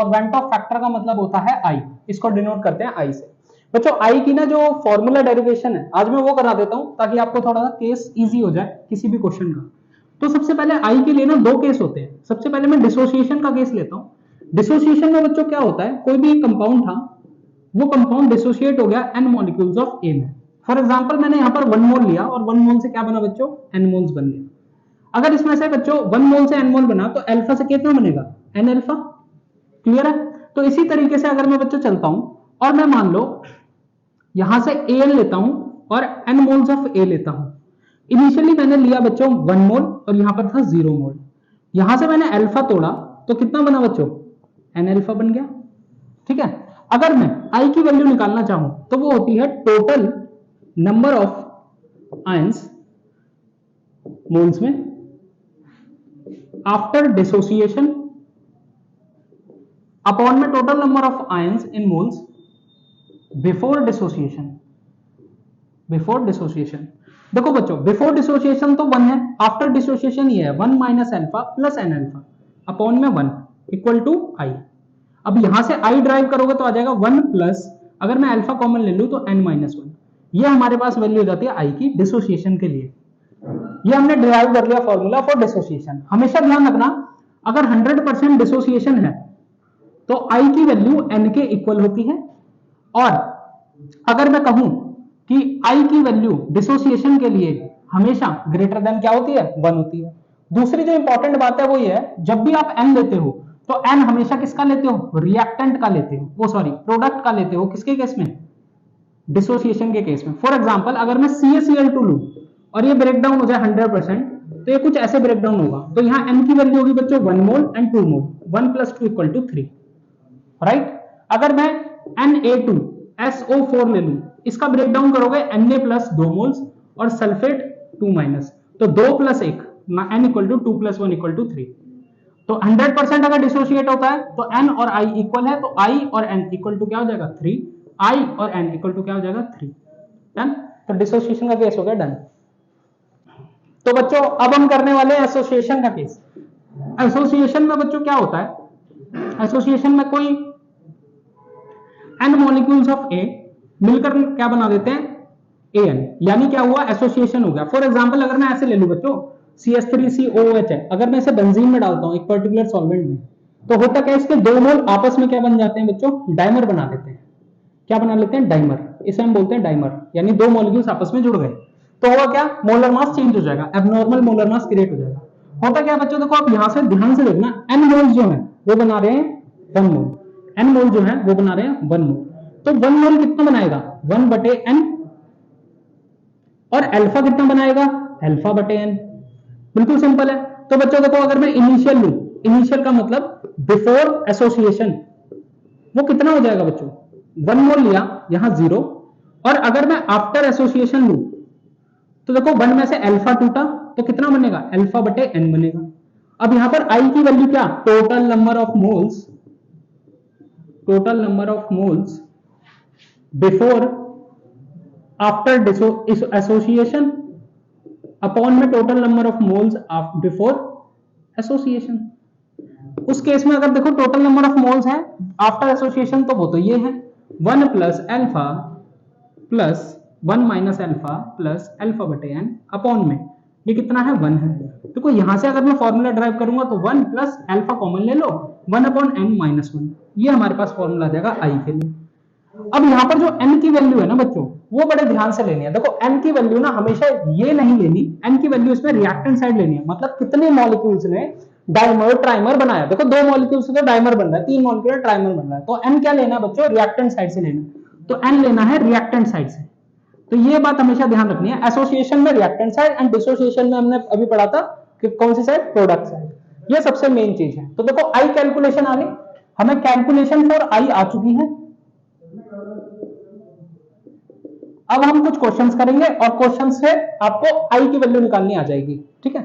और went of factor का मतलब होता है आई, इसको डिनोट करते हैं आई से। बच्चों आई की ना जो फॉर्मूला डेरिवेशन है आज मैं वो करा देता हूं ताकि आपको थोड़ा सा केस इजी हो जाए किसी भी क्वेश्चन का। तो सबसे पहले आई के लिए ना दो केस होते हैं। सबसे पहले मैं डिसोसिएशन का केस लेता हूं। डिसोसिएशन में बच्चों क्या होता है, कोई भी कंपाउंड था, वो कंपाउंड डिसोसिएट हो गया एन मॉलिक्यूल्स ऑफ ए में। फॉर एग्जांपल मैंने यहां पर 1 मोल लिया और 1 मोल से क्या बना बच्चों, एन मोल्स बन गए। अगर इसमें से बच्चों 1 मोल से एन मोल बना तो अल्फा से कितना बनेगा, एन अल्फा। क्लियर है। तो इसी तरीके से अगर मैं बच्चों चलता हूं और मैं मान लो यहां से ए एन लेता हूं और एन मोल्स ऑफ ए लेता हूं। इनिशियली मैंने लिया बच्चों 1 मोल और यहां पर था 0 मोल। यहां से मैंने अल्फा तोड़ा तो कितना बना बच्चों, एन अल्फा बन गया। ठीक है। अगर मैं आई की वैल्यू निकालना चाहूं तो वो होती है total number of ions moles में आफ्टर डिसोसिएशन अपॉन में total number of ions in moles before dissociation. Before dissociation देखो बच्चों, बिफोर डिसोसिएशन तो 1 है, आफ्टर डिसोसिएशन ये है 1 minus alpha plus n alpha upon में 1 इक्वल टू आई। अब यहां से आई ड्राइव करोगे तो आ जाएगा 1 प्लस, अगर मैं अल्फा कॉमन ले लूं तो n माइनस 1। ये हमारे पास वैल्यू हो जाती है आई की डिसोसिएशन के लिए। ये हमने ड्राइव कर लिया फॉर्मूला फॉर डिसोसिएशन। हमेशा ध्यान रखना अगर 100% डिसोसिएशन है तो आई की वैल्यू n के इक्वल होती है, और अगर मैं कहूं कि आई की वैल्यू डिसोसिएशन के लिए हमेशा ग्रेटर देन क्या होती है, 1 होती है। दूसरी जो इंपॉर्टेंट बात है वो ये है, जब भी आप n लेते हो तो n हमेशा किसका लेते हो, रिएक्टेंट का लेते हो, वो सॉरी प्रोडक्ट का लेते हो। किसके केस में, डिसोसिएशन के केस में। फॉर एग्जांपल अगर मैं CaCl2 लूं और ये ब्रेक डाउन हो जाए 100%, तो ये कुछ ऐसे ब्रेक डाउन होगा। तो यहाँ n की वैल्यू होगी बच्चों 1 mole and 2 mole, 1 plus 2 equal to 3, right. अगर मैं Na2SO4 ले लूं, इसका ब्रेक डाउन करोगे Na प्लस 2 मोल्स और सल्फेट 2 माइनस, तो 2 plus 1 n equal to 2 plus 1 equal to 3। तो 100% अगर डिसोसिएट होता है तो n और i इक्वल है, तो i और n इक्वल टू क्या हो जाएगा 3, i और n इक्वल टू क्या हो जाएगा 3। डन। तो डिसोसिएशन का केस हो गया डन। तो बच्चों अब हम करने वाले हैं एसोसिएशन का केस। एसोसिएशन में बच्चों क्या होता है, एसोसिएशन में कोई n मॉलिक्यूल्स ऑफ A मिलकर क्या बना देते हैं, AN, यानी क्या हुआ, एसोसिएशन हो गया। फॉर एग्जांपल अगर मैं ऐसे ले लूं बच्चों CH3COOH है, अगर मैं इसे बेंजीन में डालता हूं एक पर्टिकुलर सॉल्वेंट में, तो होता क्या है, इसके 2 मोल आपस में क्या बन जाते हैं बच्चों, डाइमर बना देते हैं। क्या बना लेते हैं, डाइमर। इसे हम बोलते हैं डाइमर, यानी 2 मॉलिक्यूल्स आपस में जुड़ गए। तो होगा क्या, मोलर मास चेंज हो जाएगा, एबनॉर्मल मोलर मास क्रिएट हो जाएगा। होता क्या बच्चों, देखो आप यहां से ध्यान से देखना, n मोल्स जो है वो बना रहे हैं 1 मोल, n मोल जो है वो बना रहे हैं 1 मोल। तो 1 मोल कितना बनाएगा, 1 बटे n, और अल्फा कितना बनाएगा, अल्फा बटे n। बिल्कुल सिंपल है। तो बच्चों देखो अगर मैं इनिशियल लूं, इनिशियल का मतलब बिफोर एसोसिएशन, वो कितना हो जाएगा बच्चों, 1 मोल लिया यहां 0, और अगर मैं आफ्टर एसोसिएशन लूं तो देखो 1 में से अल्फा टूटा तो कितना बनेगा, अल्फा बटे n बनेगा। अब यहां पर i की वैल्यू क्या, total number of moles, total number of moles before after association upon में total number of moles before association. उस केस में अगर देखो टोटल नंबर ऑफ मोल्स है आफ्टर एसोसिएशन, तो वो तो ये है 1 plus alpha plus 1 minus alpha plus alpha बटे n अपॉन में ये कितना है, 1 है। देखो यहां से अगर मैं फॉर्मूला ड्राइव करूंगा तो 1 प्लस अल्फा कॉमन ले लो, 1 अपॉन n माइनस 1, ये हमारे पास फॉर्मूला आ जाएगा i के लिए। अब यहां पर जो n की वैल्यू है ना बच्चों, वो बड़े ध्यान से लेनी है। देखो n की वैल्यू ना हमेशा ये नहीं लेनी, n की वैल्यू इसमें रिएक्टेंट साइड लेनी है, मतलब कितने मॉलिक्यूल्स ने डाइमर ट्राइमर बनाया। देखो 2 मॉलिक्यूल्स से तो डाइमर बन रहा है, 3 मॉलिक्यूल ट्राइमर बन रहा है, तो n क्या लेना है बच्चों, रिएक्टेंट साइड से लेना, तो n लेना है रिएक्टेंट साइड से। तो ये बात हमेशा ध्यान रखनी है, एसोसिएशन में रिएक्टेंट साइड एंड डिसोसिएशन में हमने अभी पढ़ा था कि कौन सी साइड, प्रोडक्ट साइड। ये सबसे मेन चीज है। तो देखो आई कैलकुलेशन आ गई, हमें कैलकुलेशन फॉर आई आ चुकी है। अब हम कुछ क्वेश्चंस करेंगे और क्वेश्चंस से आपको आई की वैल्यू निकालनी आ जाएगी, ठीक है।